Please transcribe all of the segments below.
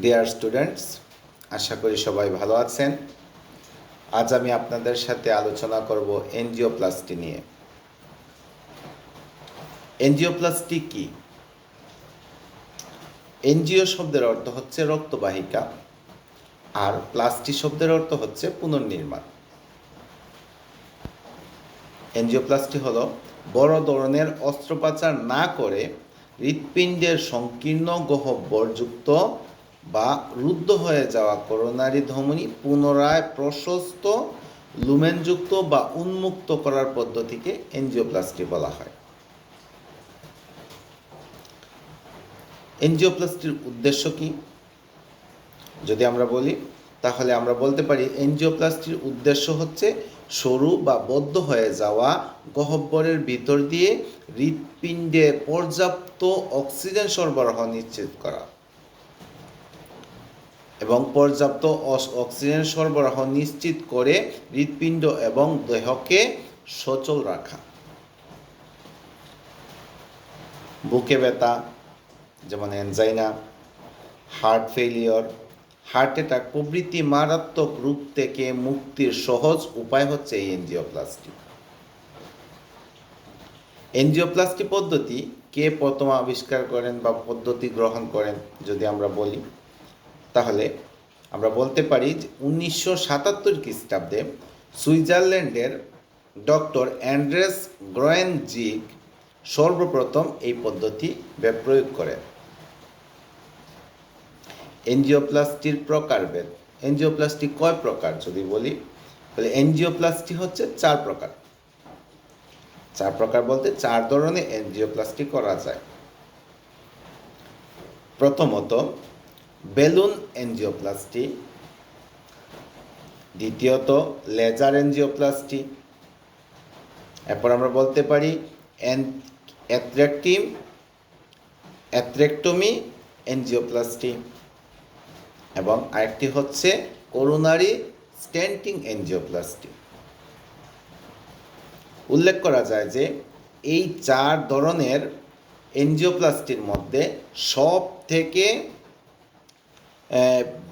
Dear students, আশা করি সবাই ভালো আছেন। আজ আমি আপনাদের সাথে আলোচনা করব এনজিওপ্লাস্টি নিয়ে। এনজিওপ্লাস্টি কি? এনজিও শব্দের অর্থ হচ্ছে রক্তবাহিকা, আর প্লাস্টি শব্দের অর্থ হচ্ছে পুনর্নির্মাণ। এনজিওপ্লাস্টি হলো বড় ধরনের অস্ত্রোপচার না করে হৃৎপিণ্ডের সংকীর্ণ গহ্বরযুক্ত বা রুদ্ধ হয়ে যাওয়া করোনারি ধমনী পুনরায় প্রশস্ত, লুমেনযুক্ত বা উন্মুক্ত করার পদ্ধতিকে এনজিওপ্লাস্টি বলা হয়। এনজিওপ্লাস্টির উদ্দেশ্য কি যদি আমরা বলি, তাহলে আমরা বলতে পারি এনজিওপ্লাস্টির উদ্দেশ্য হচ্ছে সরু বা বদ্ধ হয়ে যাওয়া গহ্বরের ভিতর দিয়ে হৃৎপিণ্ডে পর্যাপ্ত অক্সিজেন সরবরাহ নিশ্চিত করা এবং পর্যাপ্ত অক্সিজেন সরবরাহ নিশ্চিত করে হৃৎপিণ্ড এবং দেহকে সচল রাখা। বুকে ব্যথা যেমন angina, heart failure, heart attack প্রভৃতি মারাত্মক রোগ থেকে মুক্তির সহজ উপায় হচ্ছে এই এনজিওপ্লাস্টি। এনজিওপ্লাস্টি পদ্ধতি কে প্রথম আবিষ্কার করেন বা পদ্ধতি গ্রহণ করেন যদি আমরা বলি, তাহলে আমরা বলতে পারি যে 1977 খ্রিস্টাব্দে সুইজারল্যান্ডের ডক্টর অ্যান্ড্রেস গ্রয়েনজিগ সর্বপ্রথম এই পদ্ধতি প্রয়োগ করেন। এনজিওপ্লাস্টির প্রকারভেদ। এনজিওপ্লাস্টি কয় প্রকার যদি বলি, তাহলে এনজিওপ্লাস্টি হচ্ছে 4 প্রকার। 4 প্রকার বলতে 4 ধরনের এনজিওপ্লাস্টি করা যায়। প্রথমত বেলুন এনজিওপ্লাস্টি, দ্বিতীয়ত লেজার এনজিওপ্লাস্টি, এরপর আমরা বলতে পারি অ্যাথ্রেক্টমি এনজিওপ্লাস্টি, এবং আরেকটি হচ্ছে করোনারি স্টেন্টিং এনজিওপ্লাস্টি। উল্লেখ করা যায় যে এই 4 ধরনের এনজিওপ্লাস্টির মধ্যে সব থেকে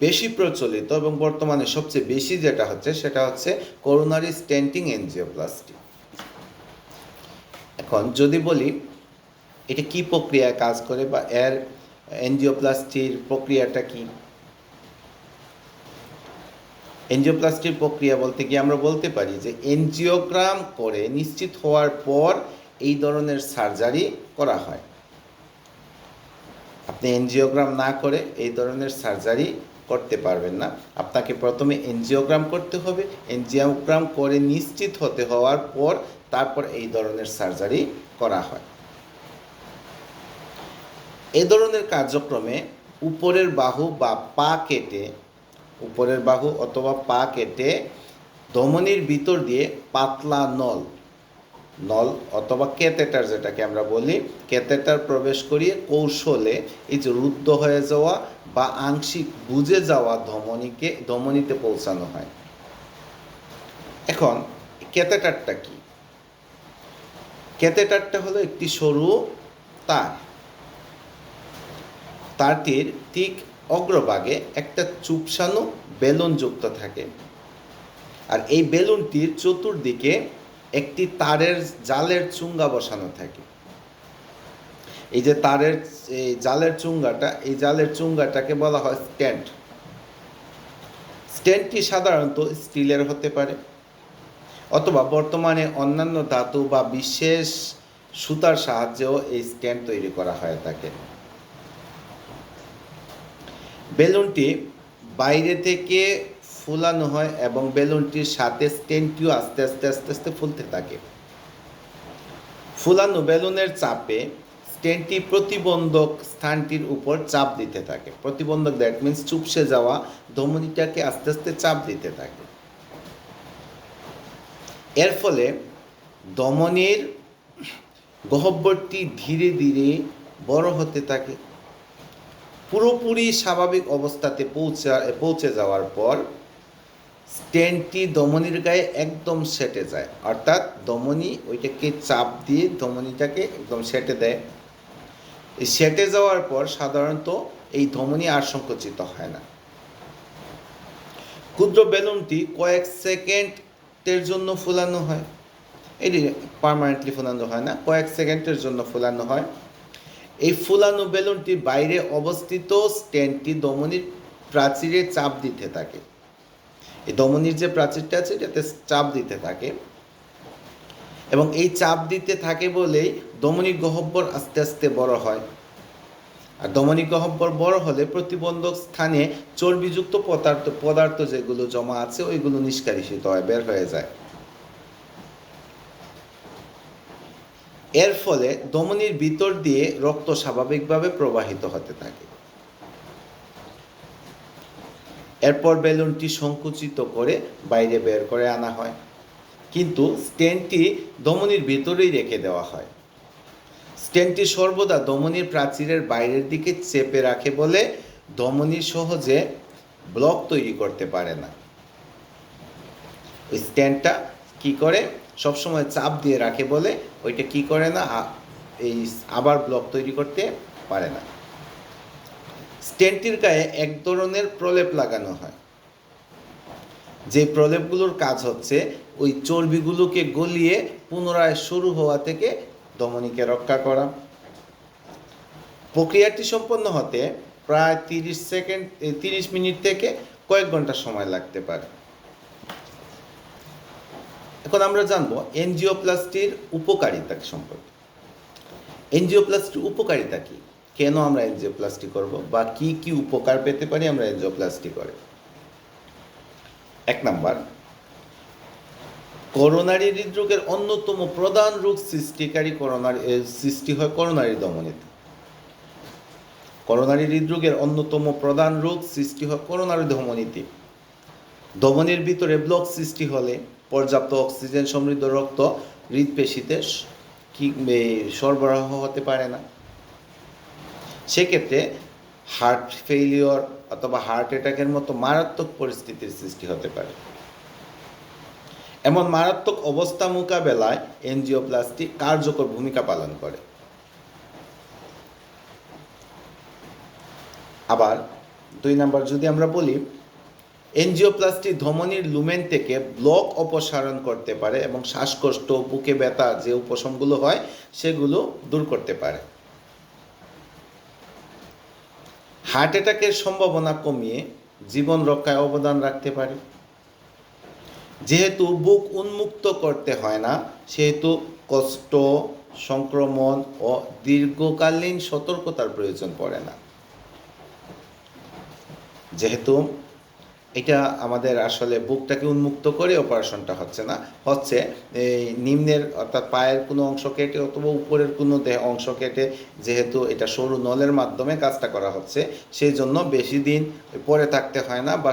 বেশি প্রচলিত এবং বর্তমানে সবচেয়ে বেশি যেটা হচ্ছে সেটা হচ্ছে করোনারি স্টেন্টিং এনজিওপ্লাস্টি। এখন যদি বলি এটা কি প্রক্রিয়ায় কাজ করে বা এর এনজিওপ্লাস্টির প্রক্রিয়াটা কি, এনজিওপ্লাস্টির প্রক্রিয়া বলতে গিয়ে আমরা বলতে পারি যে এনজিওগ্রাম করে নিশ্চিত হওয়ার পর এই ধরনের সার্জারি করা হয়। আপনি এনজিওগ্রাম না করে এই ধরনের সার্জারি করতে পারবেন না। আপনাকে প্রথমে এনজিওগ্রাম করতে হবে, এনজিওগ্রাম করে নিশ্চিত হতে হওয়ার পর তারপর এই ধরনের সার্জারি করা হয়। এই ধরনের কার্যক্রমে উপরের বাহু বা পা কেটে, উপরের বাহু অথবা পা কেটে ধমনীর ভিতর দিয়ে পাতলা নল অথবা ক্যাথেটার, যেটাকে আমরা বলি ক্যাথেটার প্রবেশ করিয়ে কৌশলে এই যে রুদ্ধ হয়ে যাওয়া বা আংশিক বুজে যাওয়া ধমনীতে পৌঁছানো হয়। এখন ক্যাথেটারটা কি? ক্যাথেটারটা হলো একটি সরু তারটির ঠিক অগ্রভাগে একটা চুপসানো বেলুন যুক্ত থাকে, আর এই বেলুনটির চতুর্দিকে একটি তারের জালের চুঙ্গা বসানো থাকে। এই যে জালের চুঙ্গাটাকে বলা হয় স্টেন্ট। স্টেন্টটি সাধারণত স্টিলের হতে পারে অথবা বর্তমানে অন্যান্য ধাতু বা বিশেষ সুতার সাহায্যেও এই স্টেন্ট তৈরি করা হয়ে থাকে। বেলুনটি বাইরে থেকে ফুলানো হয় এবং বেলুনটির সাথে স্টেন্টটিও আস্তে আস্তে ফুলতে থাকে। ফুলানো বেলুনের চাপে স্টেন্টটি প্রতিবন্ধক স্থানটির উপর চাপ দিতে থাকে। প্রতিবন্ধক দ্যাট মিন্স চুপসে যাওয়া ধমনীটাকে আস্তে আস্তে চাপ দিতে থাকে। এর ফলে ধমনীর গহ্বরটি ধীরে ধীরে বড় হতে থাকে। পুরোপুরি স্বাভাবিক অবস্থাতে পৌঁছে যাওয়ার পর স্টেন্টটি ধমনীর গায়ে একদম সেটে যায়, অর্থাৎ ধমনী ওইটাকে চাপ দিয়ে ধমনীটাকে একদম সেটে দেয়। এই সেটে যাওয়ার পর সাধারণত এই ধমনী আর সংকুচিত হয় না। ক্ষুদ্র বেলুনটি কয়েক সেকেন্ডের জন্য ফুলানো হয়, এটি পার্মানেন্টলি ফুলানো হয় না, কয়েক সেকেন্ডের জন্য ফুলানো হয়। এই ফুলানো বেলুনটির বাইরে অবস্থিত স্টেন্টটি ধমনীর প্রাচীরে চাপ দিতে থাকে। এই ধমনীর যে প্রাচীরটা আছে এটাতে চাপ দিতে থাকে, এবং এই চাপ দিতে থাকে বলেই ধমনী গহ্বর আস্তে আস্তে বড় হয়। আর ধমনী গহ্বর বড় হলে প্রতিবন্ধক স্থানে চর্বিযুক্ত পদার্থ যেগুলো জমা আছে ওইগুলো নিষ্কাশিত হয়, বের হয়ে যায়। এর ফলে ধমনীর ভিতর দিয়ে রক্ত স্বাভাবিকভাবে প্রবাহিত হতে থাকে। এরপর বেলুনটি সংকুচিত করে বাইরে বের করে আনা হয়, কিন্তু স্টেন্টটি ধমনীর ভিতরেই রেখে দেওয়া হয়। স্টেন্টটি সর্বদা ধমনীর প্রাচীরের বাইরের দিকে চেপে রাখে বলে ধমনী সহজে ব্লক তৈরি করতে পারে না। ওই স্টেন্টটা কি করে, সবসময় চাপ দিয়ে রাখে বলে ওইটা কি করে না, এই আবার ব্লক তৈরি করতে পারে না। স্টেন্টটির গায়ে এক ধরনের প্রলেপ লাগানো হয়, যে প্রলেপগুলোর কাজ হচ্ছে ওই চর্বিগুলোকে গলিয়ে পুনরায় শুরু হওয়া থেকে ধমনীকে রক্ষা করা। প্রক্রিয়াটি সম্পন্ন হতে প্রায় 30 মিনিট থেকে কয়েক ঘন্টা সময় লাগতে পারে। এখন আমরা জানবো এনজিওপ্লাস্টির উপকারিতা সম্পর্কে। এনজিওপ্লাস্টির উপকারিতা কি, কেন আমরা এনজিওপ্লাস্টি করব, বা কি কি উপকার পেতে পারি আমরা এনজিওপ্লাস্টি করে। 1 নাম্বার, করোনারি হৃদরোগের অন্যতম প্রধান রোগ সৃষ্টি হয় করোনারি ধমনীতে। করোনারি হৃদরোগের অন্যতম প্রধান রোগ সৃষ্টি হয় করোনারি ধমনীতে। ধমনীর ভিতরে ব্লক সৃষ্টি হলে পর্যাপ্ত অক্সিজেন সমৃদ্ধ রক্ত হৃদপেশিতে সরবরাহ হতে পারে না। সেক্ষেত্রে হার্ট ফেইলিওর অথবা হার্ট অ্যাটাকের মতো মারাত্মক পরিস্থিতির সৃষ্টি হতে পারে। এমন মারাত্মক অবস্থা মোকাবেলায় এনজিওপ্লাস্টি কার্যকর ভূমিকা পালন করে। আবার 2 নাম্বার যদি আমরা বলি, এনজিওপ্লাস্টি ধমনীর লুমেন থেকে ব্লক অপসারণ করতে পারে এবং শ্বাসকষ্ট, বুকে ব্যথা যে উপশমগুলো হয় সেগুলো দূর করতে পারে। হার্ট অ্যাটাকের সম্ভাবনা কমিয়ে জীবন রক্ষায় অবদান রাখতে পারে। যেহেতু বুক উন্মুক্ত করতে হয় না, সেহেতু কষ্ট, সংক্রমণ ও দীর্ঘকালীন সতর্কতার প্রয়োজন পড়ে না। যেহেতু এটা আমাদের আসলে বুকটাকে উন্মুক্ত করে অপারেশনটা হচ্ছে এই নিম্নের অর্থাৎ পায়ের কোনো অংশ কেটে অথবা উপরের কোনো অংশ কেটে, যেহেতু এটা সরু নলের মাধ্যমে কাজটা করা হচ্ছে, সেই জন্য বেশি দিন পরে থাকতে হয় না, বা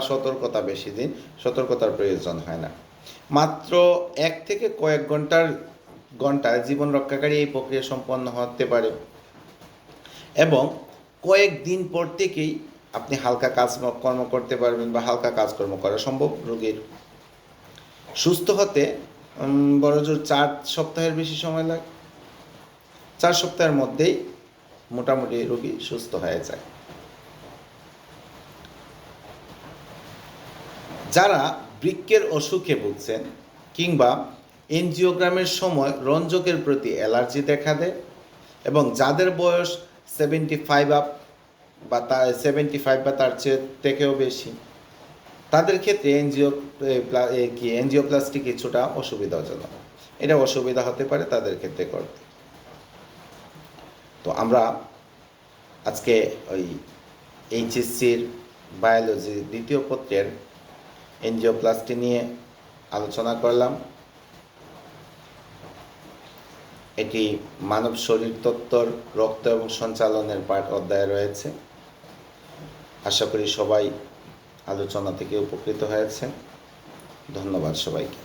সতর্কতার প্রয়োজন হয় না। মাত্র 1 থেকে কয়েক ঘন্টায় জীবন রক্ষাকারী এই প্রক্রিয়া সম্পন্ন হতে পারে, এবং কয়েক দিন পর থেকেই আপনি হালকা কাজকর্ম করতে পারবেন, বা হালকা কাজকর্ম করা সম্ভব রোগীর। সুস্থ হতে বড়জোর 4 সপ্তাহের বেশি সময় লাগে। 4 সপ্তাহের মধ্যেই মোটামুটি রোগী সুস্থ হয়ে যায়। যারা বৃক্কের অসুখে ভুগছেন কিংবা এনজিওগ্রামের সময় রঞ্জকের প্রতি অ্যালার্জি দেখা দেয়, এবং যাদের বয়স 75 বা তার থেকেও বেশি, তাদের ক্ষেত্রে এনজিওপ্লাস্টি কিছুটা অসুবিধাজনক। এটা অসুবিধা হতে পারে তাদের ক্ষেত্রে করতে। তো আমরা আজকে ওই এইচএসসির বায়োলজি 2য় পত্রের এনজিওপ্লাস্টি নিয়ে আলোচনা করলাম। এটি মানব শরীর তত্ত্বর রক্ত এবং সঞ্চালনের অধ্যায়ে রয়েছে। আশা করি সবাই আলোচনা থেকে উপকৃত হয়েছে। ধন্যবাদ সবাইকে।